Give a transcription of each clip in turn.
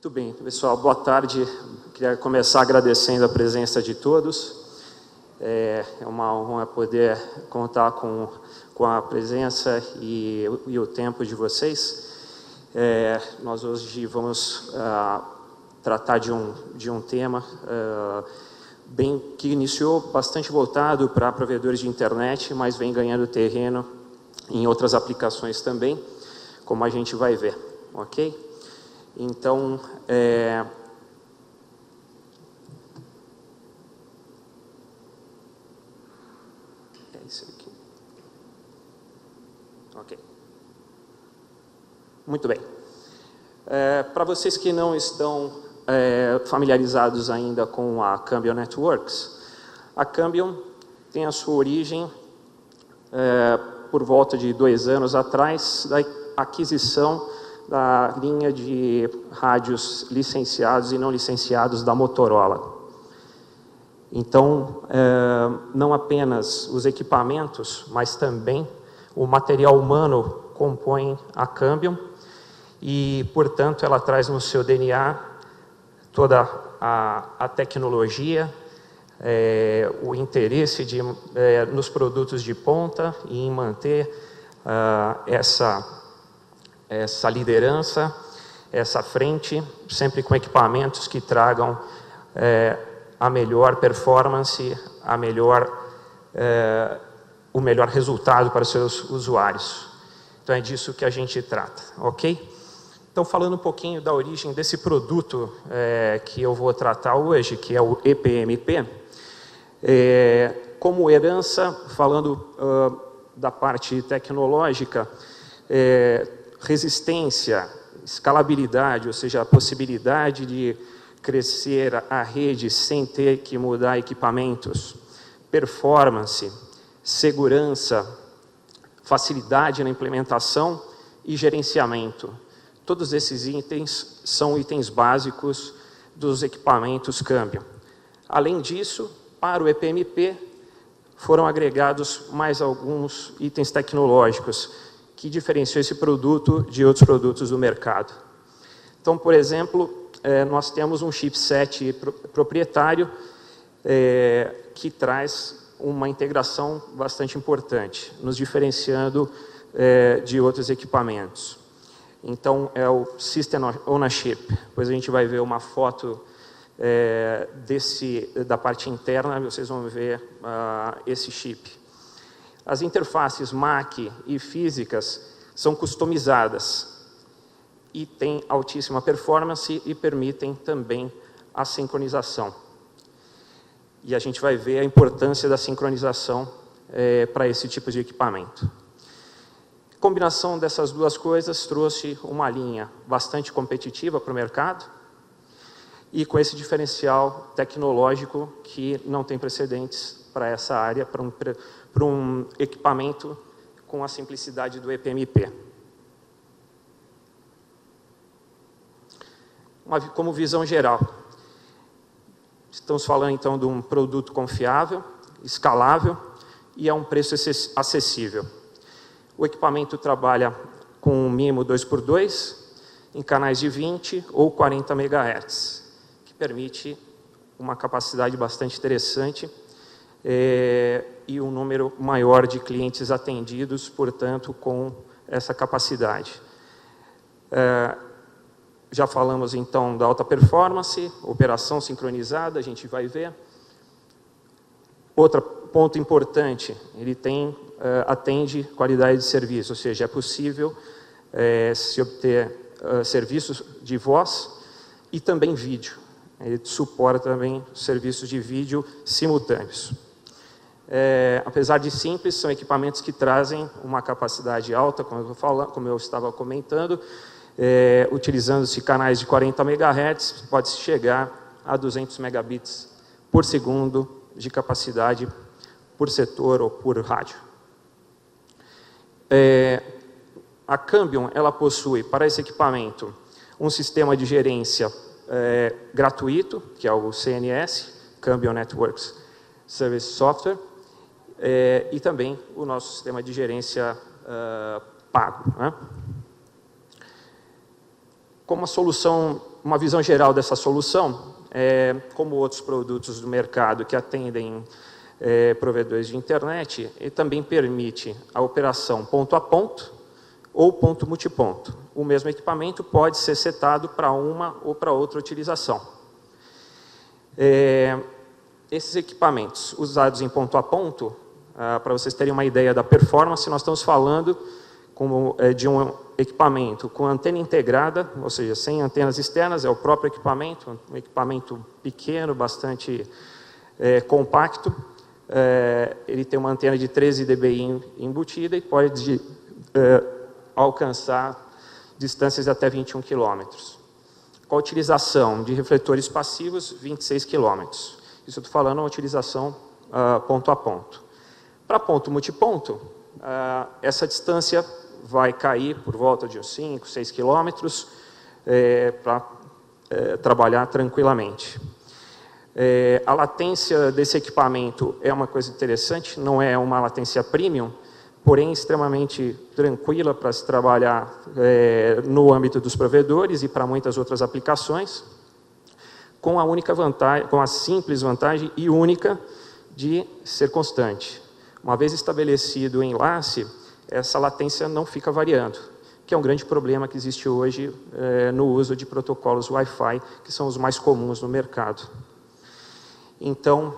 Muito bem, pessoal, boa tarde. Queria começar agradecendo a presença de todos. É uma honra poder contar com a presença e o tempo de vocês. Nós hoje vamos tratar de um tema que iniciou bastante voltado para provedores de internet, mas vem ganhando terreno em outras aplicações também, como a gente vai ver, ok? Então, é isso aqui. Ok. Muito bem. Para vocês que não estão familiarizados ainda com a Cambium Networks, a Cambium tem a sua origem por volta de 2 anos atrás da aquisição da linha de rádios licenciados e não licenciados da Motorola. Então, não apenas os equipamentos, mas também o material humano compõe a Cambium e, portanto, ela traz no seu DNA toda a tecnologia, o interesse nos produtos de ponta e em manter essa liderança, essa frente, sempre com equipamentos que tragam a melhor performance, o melhor resultado para os seus usuários. Então, é disso que a gente trata, ok? Então, falando um pouquinho da origem desse produto que eu vou tratar hoje, que é o EPMP, como herança, falando da parte tecnológica, resistência, escalabilidade, ou seja, a possibilidade de crescer a rede sem ter que mudar equipamentos, performance, segurança, facilidade na implementação e gerenciamento. Todos esses itens são itens básicos dos equipamentos Cambium. Além disso, para o EPMP, foram agregados mais alguns itens tecnológicos que diferenciam esse produto de outros produtos do mercado. Então, por exemplo, nós temos um chipset proprietário que traz uma integração bastante importante, nos diferenciando de outros equipamentos. Então, é o System on a Chip. Depois a gente vai ver uma foto da parte interna, vocês vão ver esse chip. As interfaces MAC e físicas são customizadas e têm altíssima performance e permitem também a sincronização. E a gente vai ver a importância da sincronização para esse tipo de equipamento. A combinação dessas duas coisas trouxe uma linha bastante competitiva para o mercado e com esse diferencial tecnológico que não tem precedentes para essa área, para um equipamento com a simplicidade do EPMP. Como visão geral, estamos falando então de um produto confiável, escalável e a um preço acessível. O equipamento trabalha com um mínimo 2x2 em canais de 20 ou 40 MHz, que permite uma capacidade bastante interessante e um número maior de clientes atendidos, portanto, com essa capacidade. Já falamos, então, da alta performance, operação sincronizada, a gente vai ver. Outro ponto importante, ele atende qualidade de serviço, ou seja, é possível se obter serviços de voz e também vídeo. Ele suporta também serviços de vídeo simultâneos. Apesar de simples, são equipamentos que trazem uma capacidade alta, como eu estava comentando, utilizando-se canais de 40 MHz, pode-se chegar a 200 megabits por segundo de capacidade por setor ou por rádio. A Cambium, ela possui, para esse equipamento, um sistema de gerência gratuito, que é o CNS, Cambium Networks Service Software, e também o nosso sistema de gerência pago, né? Como a solução uma visão geral dessa solução, como outros produtos do mercado que atendem provedores de internet, ele também permite a operação ponto a ponto ou ponto multiponto. O mesmo equipamento pode ser setado para uma ou para outra utilização. Esses equipamentos usados em ponto a ponto, para vocês terem uma ideia da performance, nós estamos falando de um equipamento com antena integrada, ou seja, sem antenas externas, é o próprio equipamento, um equipamento pequeno, bastante compacto. Ele tem uma antena de 13 dBi embutida e pode alcançar distâncias de até 21 km. Com a utilização de refletores passivos, 26 km. Isso eu estou falando uma utilização ponto a ponto. Para ponto multiponto, essa distância vai cair por volta de uns 5, 6 quilômetros para trabalhar tranquilamente. A latência desse equipamento é uma coisa interessante, não é uma latência premium, porém extremamente tranquila para se trabalhar no âmbito dos provedores e para muitas outras aplicações, com a única vantagem, com a simples vantagem e única de ser constante. Uma vez estabelecido o enlace, essa latência não fica variando, que é um grande problema que existe hoje no uso de protocolos Wi-Fi, que são os mais comuns no mercado. Então,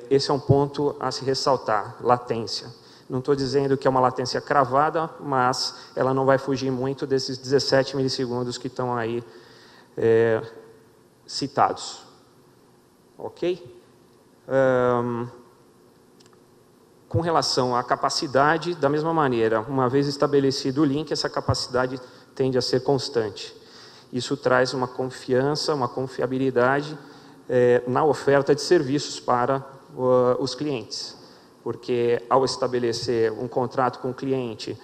esse é um ponto a se ressaltar, latência. Não estou dizendo que é uma latência cravada, mas ela não vai fugir muito desses 17 milissegundos que estão aí citados. Ok? Com relação à capacidade, da mesma maneira, uma vez estabelecido o link, essa capacidade tende a ser constante. Isso traz uma confiança, uma confiabilidade na oferta de serviços para os clientes. Porque ao estabelecer um contrato com o cliente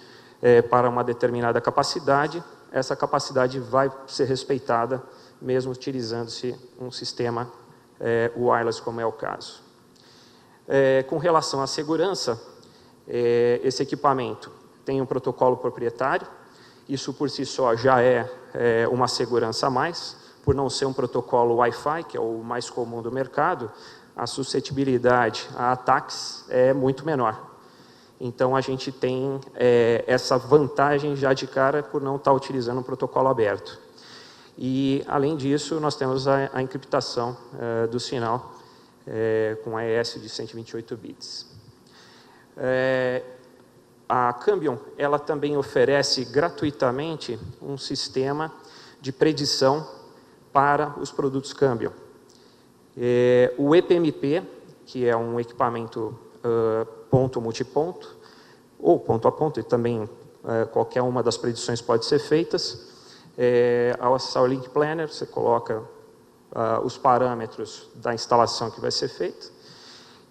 para uma determinada capacidade, essa capacidade vai ser respeitada, mesmo utilizando-se um sistema wireless, como é o caso. Com relação à segurança, esse equipamento tem um protocolo proprietário, isso por si só já é uma segurança a mais, por não ser um protocolo Wi-Fi, que é o mais comum do mercado, a suscetibilidade a ataques é muito menor. Então, a gente tem essa vantagem já de cara por não estar utilizando um protocolo aberto. E, além disso, nós temos a encriptação do sinal com AES de 128 bits. A Cambium, ela também oferece gratuitamente um sistema de predição para os produtos Cambium. O EPMP, que é um equipamento ponto multiponto, ou ponto a ponto, e também qualquer uma das predições pode ser feitas. Ao acessar o Link Planner, você coloca os parâmetros da instalação que vai ser feita,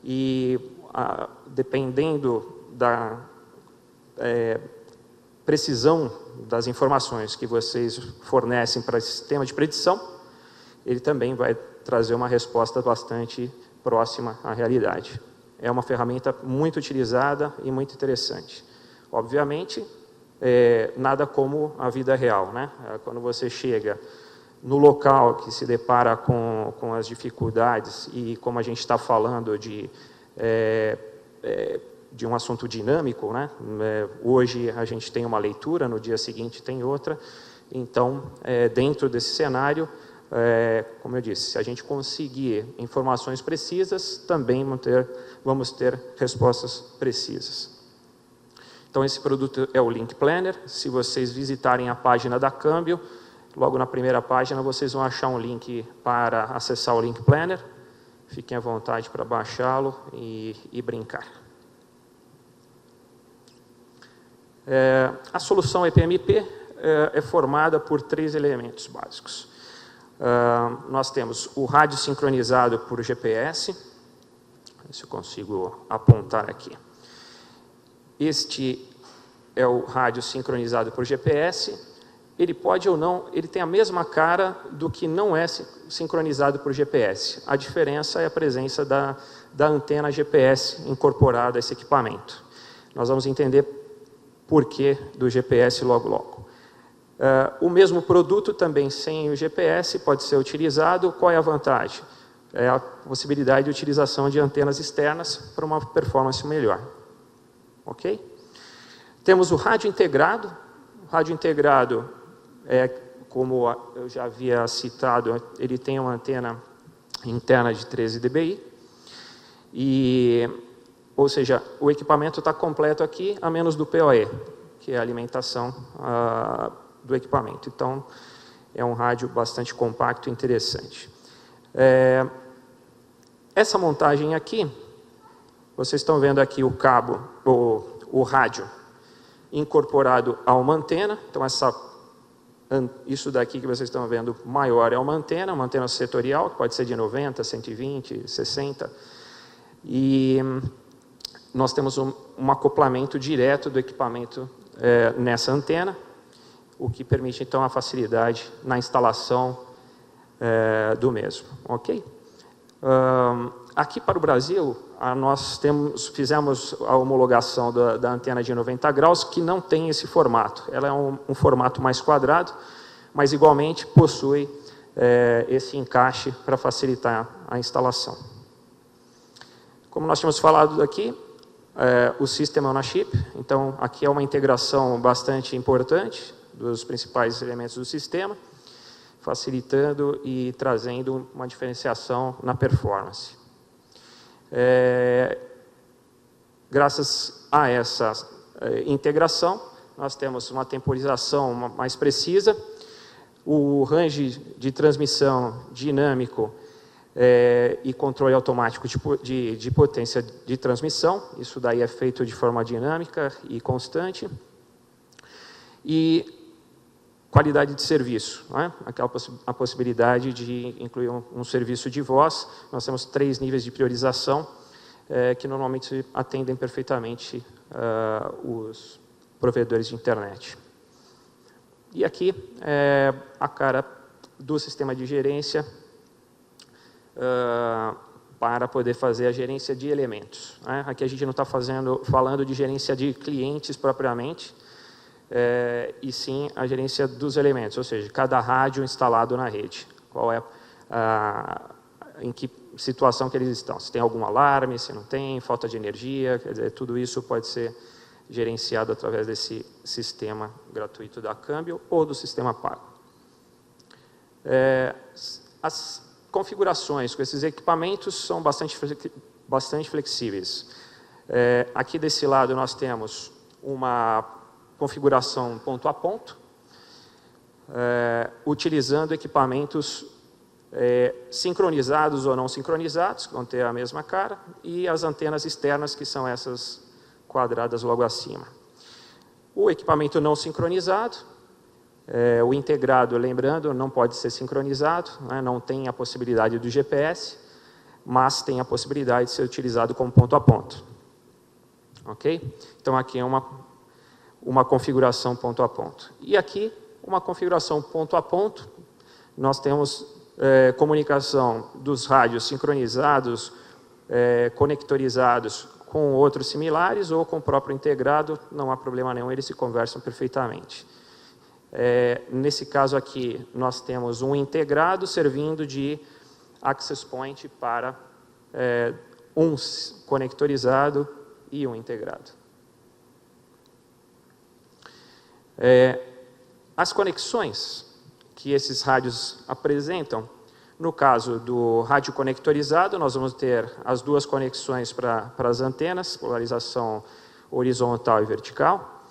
e dependendo da precisão das informações que vocês fornecem para esse sistema de predição, ele também vai trazer uma resposta bastante próxima à realidade. É uma ferramenta muito utilizada e muito interessante. Obviamente, nada como a vida real, né? Quando você chega no local que se depara com as dificuldades, e como a gente está falando de um assunto dinâmico, né? Hoje a gente tem uma leitura, no dia seguinte tem outra. Então, dentro desse cenário, como eu disse, se a gente conseguir informações precisas, também vamos ter respostas precisas. Então, esse produto é o Link Planner. Se vocês visitarem a página da Cambium, logo na primeira página vocês vão achar um link para acessar o Link Planner. Fiquem à vontade para baixá-lo e brincar. A solução EPMP é formada por 3 elementos básicos. Nós temos o rádio sincronizado por GPS, se eu consigo apontar aqui. Este é o rádio sincronizado por GPS. Ele pode ou não, ele tem a mesma cara do que não é sincronizado por GPS. A diferença é a presença da antena GPS incorporada a esse equipamento. Nós vamos entender por que do GPS logo logo. O mesmo produto também sem o GPS pode ser utilizado. Qual é a vantagem? É a possibilidade de utilização de antenas externas para uma performance melhor. Ok? Temos o rádio integrado. O rádio integrado, como eu já havia citado, ele tem uma antena interna de 13 dBi. Ou seja, o equipamento está completo aqui, a menos do PoE, que é a alimentação do equipamento. Então, é um rádio bastante compacto e interessante. Essa montagem aqui, vocês estão vendo aqui o cabo, o rádio incorporado a uma antena. Então, isso daqui que vocês estão vendo maior é uma antena setorial, que pode ser de 90, 120, 60. E nós temos um acoplamento direto do equipamento nessa antena, o que permite, então, a facilidade na instalação do mesmo. Ok? Aqui para o Brasil, nós fizemos a homologação da antena de 90 graus, que não tem esse formato. Ela é um formato mais quadrado, mas igualmente possui esse encaixe para facilitar a instalação. Como nós tínhamos falado aqui, o System on a Chip. Então, aqui é uma integração bastante importante dos principais elementos do sistema, facilitando e trazendo uma diferenciação na performance. Graças a essa integração, nós temos uma temporização mais precisa, o range de transmissão dinâmico e controle automático de potência de transmissão. Isso daí é feito de forma dinâmica e constante. E qualidade de serviço, né? A possibilidade de incluir um serviço de voz. Nós temos 3 níveis de priorização que normalmente atendem perfeitamente os provedores de internet. E aqui a cara do sistema de gerência para poder fazer a gerência de elementos, né? Aqui a gente não está falando de gerência de clientes propriamente, e sim a gerência dos elementos, ou seja, cada rádio instalado na rede. Qual é em que situação que eles estão? Se tem algum alarme, se não tem, falta de energia, quer dizer, tudo isso pode ser gerenciado através desse sistema gratuito da Câmbio ou do sistema pago. As configurações com esses equipamentos são bastante flexíveis. Aqui desse lado nós temos uma configuração ponto a ponto, utilizando equipamentos sincronizados ou não sincronizados, que vão ter a mesma cara, e as antenas externas, que são essas quadradas logo acima. O equipamento não sincronizado, o integrado, lembrando, não pode ser sincronizado, né, não tem a possibilidade do GPS, mas tem a possibilidade de ser utilizado como ponto a ponto. Ok? Então, aqui é uma configuração ponto a ponto. E aqui, uma configuração ponto a ponto, nós temos comunicação dos rádios sincronizados, conectorizados com outros similares ou com o próprio integrado, não há problema nenhum, eles se conversam perfeitamente. Nesse caso aqui, nós temos um integrado servindo de access point para um conectorizado e um integrado. As conexões que esses rádios apresentam, no caso do rádio conectorizado, nós vamos ter as 2 conexões para as antenas, polarização horizontal e vertical.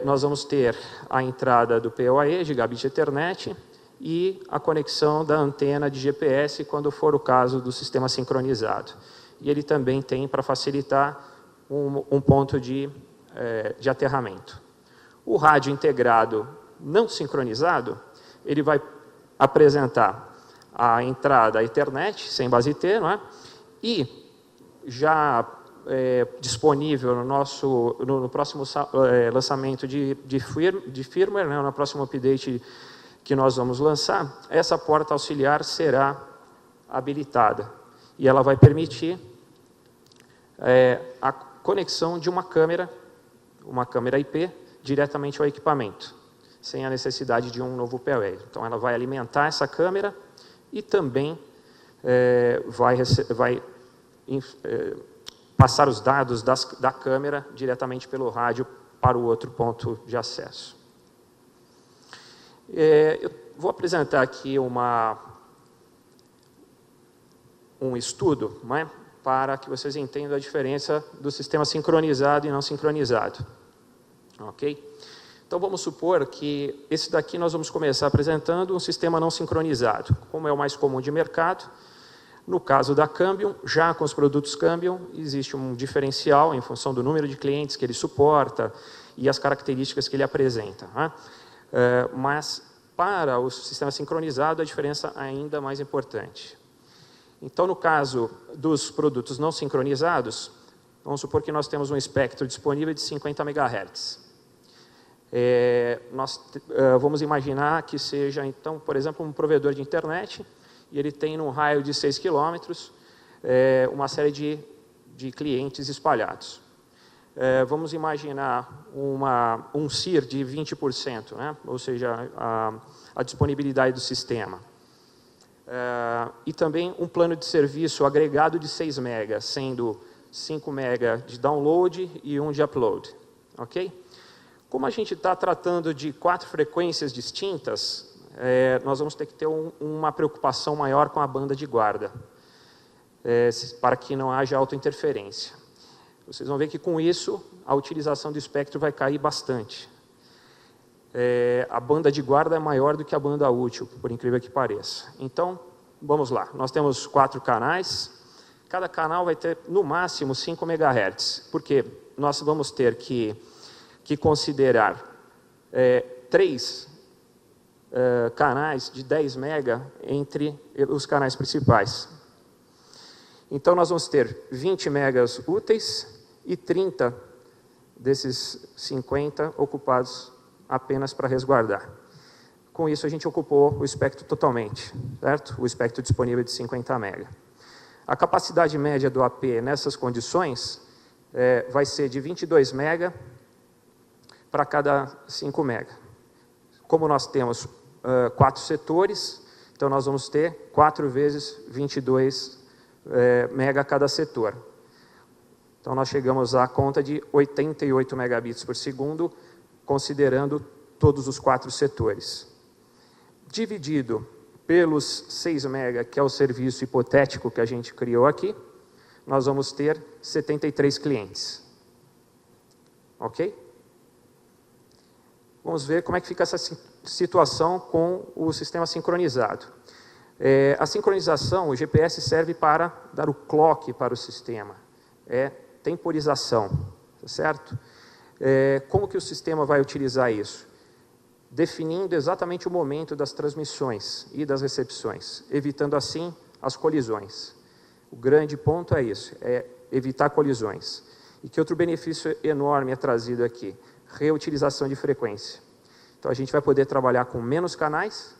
Nós vamos ter a entrada do PoE, Gigabit Ethernet, e a conexão da antena de GPS, quando for o caso do sistema sincronizado. E ele também tem, para facilitar, um ponto de aterramento. O rádio integrado não sincronizado, ele vai apresentar a entrada Ethernet, sem base T, não é? E já disponível no próximo lançamento de firmware, né, no próximo update que nós vamos lançar, essa porta auxiliar será habilitada. E ela vai permitir a conexão de uma câmera IP, diretamente ao equipamento. sem a necessidade de um novo PoE. Então, ela vai alimentar essa câmera e também vai passar os dados da câmera diretamente pelo rádio para o outro ponto de acesso. Eu vou apresentar aqui um estudo, não é? Para que vocês entendam a diferença do sistema sincronizado e não sincronizado. Ok? Então, vamos supor que esse daqui nós vamos começar apresentando um sistema não sincronizado, como é o mais comum de mercado. No caso da Cambium, já com os produtos Cambium, existe um diferencial em função do número de clientes que ele suporta e as características que ele apresenta. Né? Mas, para o sistema sincronizado, a diferença é ainda mais importante. Então, no caso dos produtos não sincronizados, vamos supor que nós temos um espectro disponível de 50 MHz. Nós vamos imaginar que seja, então, por exemplo, um provedor de internet, e ele tem, num raio de 6 km, uma série de clientes espalhados. Vamos imaginar um CIR de 20%, né? Ou seja, a disponibilidade do sistema. E também um plano de serviço agregado de 6 MB, sendo 5 MB de download e 1 de upload. Ok? Como a gente está tratando de 4 frequências distintas, nós vamos ter que ter uma preocupação maior com a banda de guarda, para que não haja autointerferência. Vocês vão ver que, com isso, a utilização do espectro vai cair bastante. A banda de guarda é maior do que a banda útil, por incrível que pareça. Então, vamos lá. Nós temos 4 canais. Cada canal vai ter, no máximo, 5 MHz. Porque nós vamos ter que considerar 3 canais de 10 MB entre os canais principais. Então, nós vamos ter 20 megas úteis e 30 desses 50 ocupados apenas para resguardar. Com isso, a gente ocupou o espectro totalmente, certo? O espectro disponível de 50 MB. A capacidade média do AP nessas condições vai ser de 22 MB para cada 5 MB. Como nós temos 4 setores, então nós vamos ter 4 vezes 22 MB cada setor. Então, nós chegamos à conta de 88 megabits por segundo, considerando todos os 4 setores. Dividido pelos 6 MB, que é o serviço hipotético que a gente criou aqui, nós vamos ter 73 clientes. Ok? Vamos ver como é que fica essa situação com o sistema sincronizado. A sincronização, o GPS serve para dar o clock para o sistema. Temporização, certo? Como que o sistema vai utilizar isso? Definindo exatamente o momento das transmissões e das recepções, evitando assim as colisões. O grande ponto é isso, evitar colisões. E que outro benefício enorme é trazido aqui? Reutilização de frequência. Então, a gente vai poder trabalhar com menos canais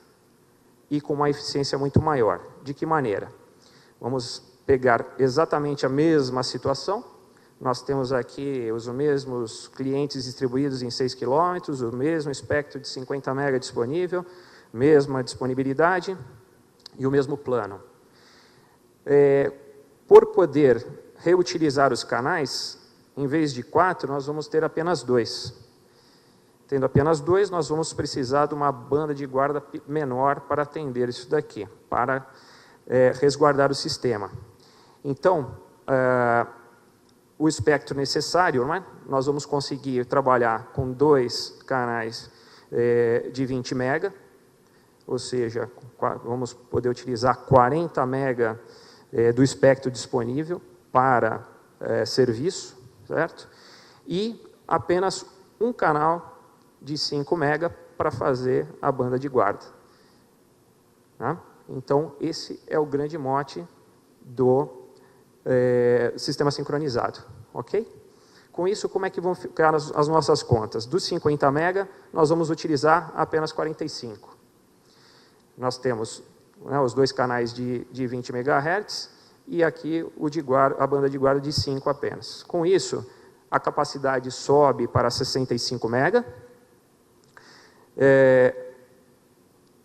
e com uma eficiência muito maior. De que maneira? Vamos pegar exatamente a mesma situação. Nós temos aqui os mesmos clientes distribuídos em 6 km, o mesmo espectro de 50 MB disponível, mesma disponibilidade e o mesmo plano. Por poder reutilizar os canais, em vez de 4, nós vamos ter apenas 2. Tendo apenas 2, nós vamos precisar de uma banda de guarda menor para atender isso daqui, para resguardar o sistema. Então, o espectro necessário, não é? Nós vamos conseguir trabalhar com 2 canais de 20 MB, ou seja, vamos poder utilizar 40 MB do espectro disponível para serviço, certo? E apenas um canal de 5 MB para fazer a banda de guarda. Tá? Então, esse é o grande mote do sistema sincronizado, ok? Com isso, como é que vão ficar as nossas contas? Dos 50 MB, nós vamos utilizar apenas 45. Nós temos os 2 canais de 20 MHz e aqui a banda de guarda de 5 apenas. Com isso, a capacidade sobe para 65 MB.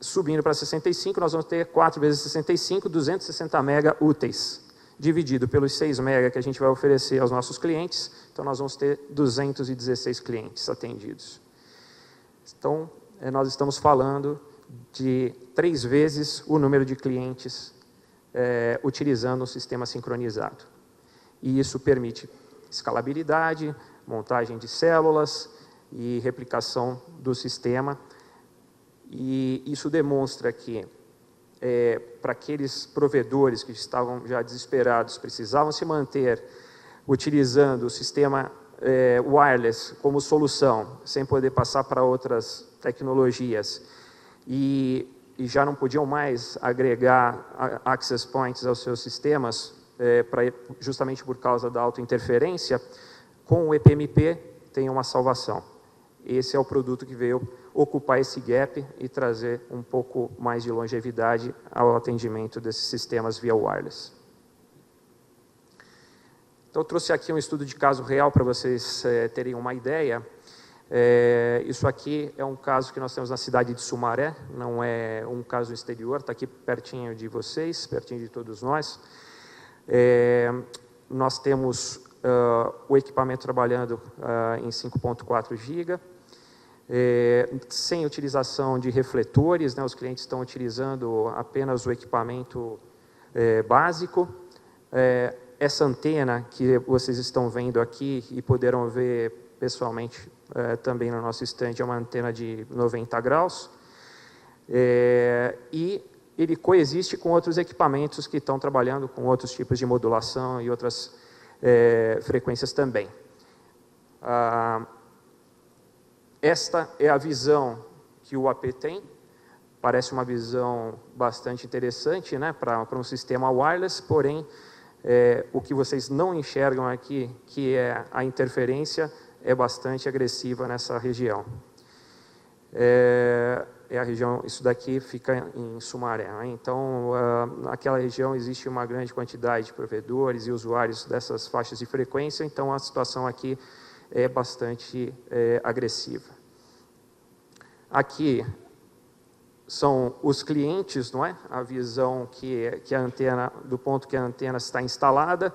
Subindo para 65, nós vamos ter 4 vezes 65, 260 mega úteis, dividido pelos 6 mega que a gente vai oferecer aos nossos clientes, então nós vamos ter 216 clientes atendidos. Então, nós estamos falando de 3 vezes o número de clientes utilizando um sistema sincronizado. E isso permite escalabilidade, montagem de células e replicação do sistema. E isso demonstra que, para aqueles provedores que estavam já desesperados, precisavam se manter utilizando o sistema wireless como solução, sem poder passar para outras tecnologias, e já não podiam mais agregar access points aos seus sistemas, justamente por causa da autointerferência, com o EPMP tem uma salvação. Esse é o produto que veio ocupar esse gap e trazer um pouco mais de longevidade ao atendimento desses sistemas via wireless. Então, eu trouxe aqui um estudo de caso real para vocês terem uma ideia. Isso aqui é um caso que nós temos na cidade de Sumaré, não é um caso no exterior, está aqui pertinho de vocês, pertinho de todos nós. Nós temos o equipamento trabalhando em 5.4 GB, sem utilização de refletores, né, os clientes estão utilizando apenas o equipamento básico. Essa antena que vocês estão vendo aqui e poderão ver pessoalmente também no nosso stand, é uma antena de 90 graus, e ele coexiste com outros equipamentos que estão trabalhando com outros tipos de modulação e outras frequências também. Esta é a visão que o AP tem, parece uma visão bastante interessante, né, para um sistema wireless, porém, o que vocês não enxergam aqui, que é a interferência, é bastante agressiva nessa região. A região, isso daqui fica em Sumaré, né? Então, naquela região existe uma grande quantidade de provedores e usuários dessas faixas de frequência, então a situação aqui é bastante agressiva. Aqui são os clientes, não é? A visão que a antena, do ponto que a antena está instalada.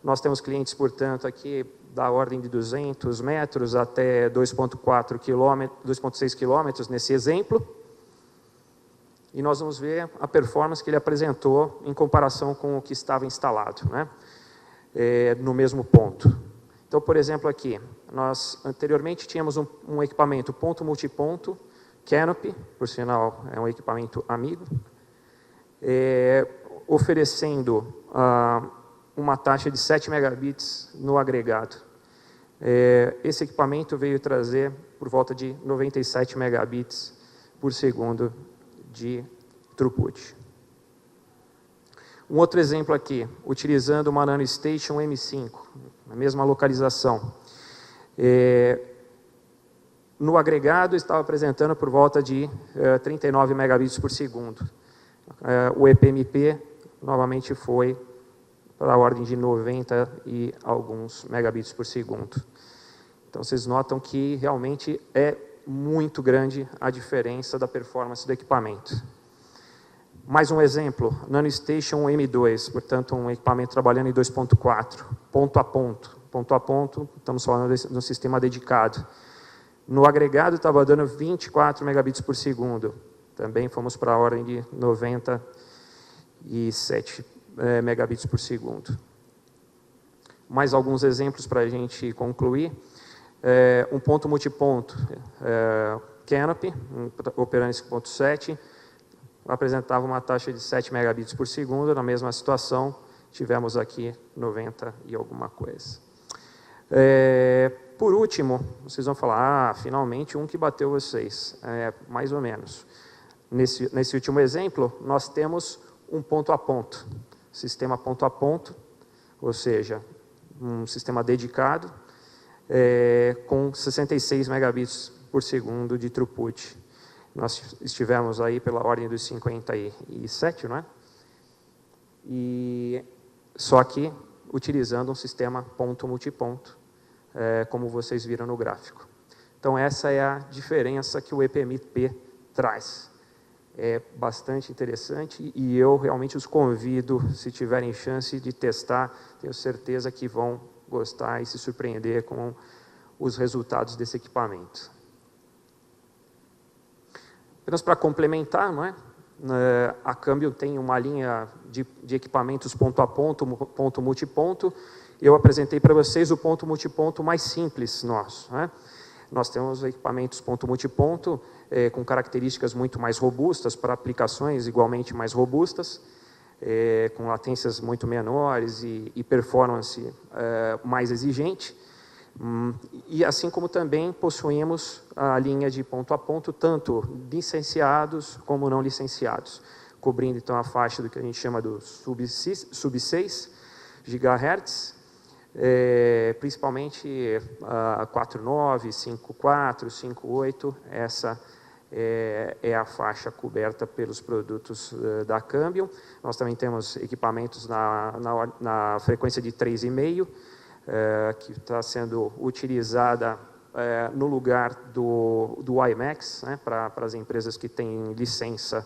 Nós temos clientes, portanto, aqui da ordem de 200 metros até 2,6 quilômetros nesse exemplo. E nós vamos ver a performance que ele apresentou em comparação com o que estava instalado, né? No mesmo ponto. Então, por exemplo, aqui, nós anteriormente tínhamos um equipamento ponto multiponto, Canopy, por sinal, é um equipamento amigo, oferecendo uma taxa de 7 megabits no agregado. Esse equipamento veio trazer por volta de 97 megabits por segundo de throughput. Um outro exemplo aqui, utilizando uma NanoStation M5, na mesma localização. No agregado, estava apresentando por volta de 39 megabits por segundo. O EPMP, novamente, foi para a ordem de 90 e alguns megabits por segundo. Então, vocês notam que realmente é muito grande a diferença da performance do equipamento. Mais um exemplo, NanoStation M2, portanto, um equipamento trabalhando em 2.4, ponto a ponto. Ponto a ponto, estamos falando de um sistema dedicado. No agregado, estava dando 24 megabits por segundo. Também fomos para a ordem de 97 megabits por segundo. Mais alguns exemplos para a gente concluir. Um ponto multiponto, Canopy, operando em 5.7, apresentava uma taxa de 7 megabits por segundo. Na mesma situação, tivemos aqui 90 e alguma coisa. Por último, vocês vão falar, finalmente um que bateu vocês, mais ou menos. Nesse último exemplo, nós temos um ponto a ponto, sistema ponto a ponto, ou seja, um sistema dedicado, com 66 megabits por segundo de throughput. Nós estivemos aí pela ordem dos 57, não é? E só que utilizando um sistema ponto multiponto, como vocês viram no gráfico. Então, essa é a diferença que o EPMP traz. É bastante interessante e eu realmente os convido, se tiverem chance de testar, tenho certeza que vão gostar e se surpreender com os resultados desse equipamento. Apenas para complementar, não é? A Cambium tem uma linha de equipamentos ponto a ponto, ponto multiponto. Eu apresentei para vocês o ponto multiponto mais simples nosso, né? Nós temos equipamentos ponto multiponto com características muito mais robustas para aplicações igualmente mais robustas, com latências muito menores e performance mais exigente. E assim como também possuímos a linha de ponto a ponto, tanto licenciados como não licenciados, cobrindo então a faixa do que a gente chama do sub-6 GHz, principalmente 4.9, 5.4, 5.8, essa é a faixa coberta pelos produtos da Cambium. Nós também temos equipamentos na frequência de 3,5, que está sendo utilizada no lugar do WiMAX, né, para as empresas que têm licença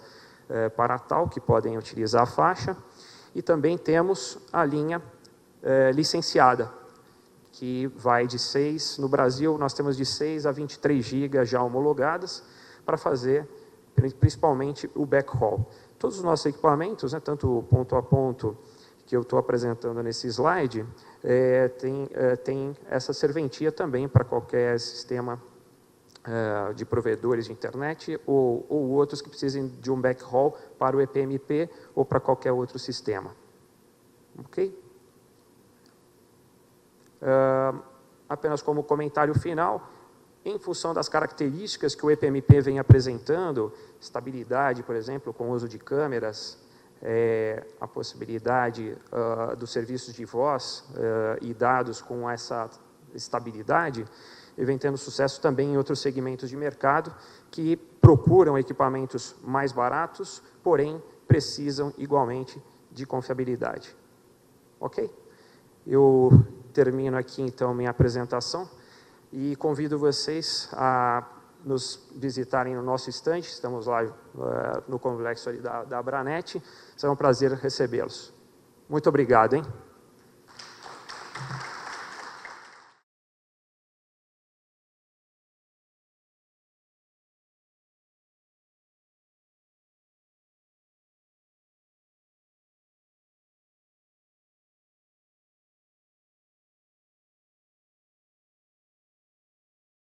para tal, que podem utilizar a faixa. E também temos a linha licenciada, que vai de 6, no Brasil nós temos de 6 a 23 GB já homologadas, para fazer principalmente o backhaul. Todos os nossos equipamentos, né, tanto o ponto a ponto que eu estou apresentando nesse slide, tem essa serventia também para qualquer sistema de provedores de internet ou outros que precisem de um backhaul para o EPMP ou para qualquer outro sistema. Ok? Apenas como comentário final, em função das características que o EPMP vem apresentando, estabilidade, por exemplo, com o uso de câmeras, a possibilidade dos serviços de voz e dados com essa estabilidade, e vem tendo sucesso também em outros segmentos de mercado que procuram equipamentos mais baratos, porém precisam igualmente de confiabilidade. Ok? Eu termino aqui então minha apresentação e convido vocês a nos visitarem no nosso estande, estamos lá no complexo ali da Abranet, será um prazer recebê-los. Muito obrigado, hein?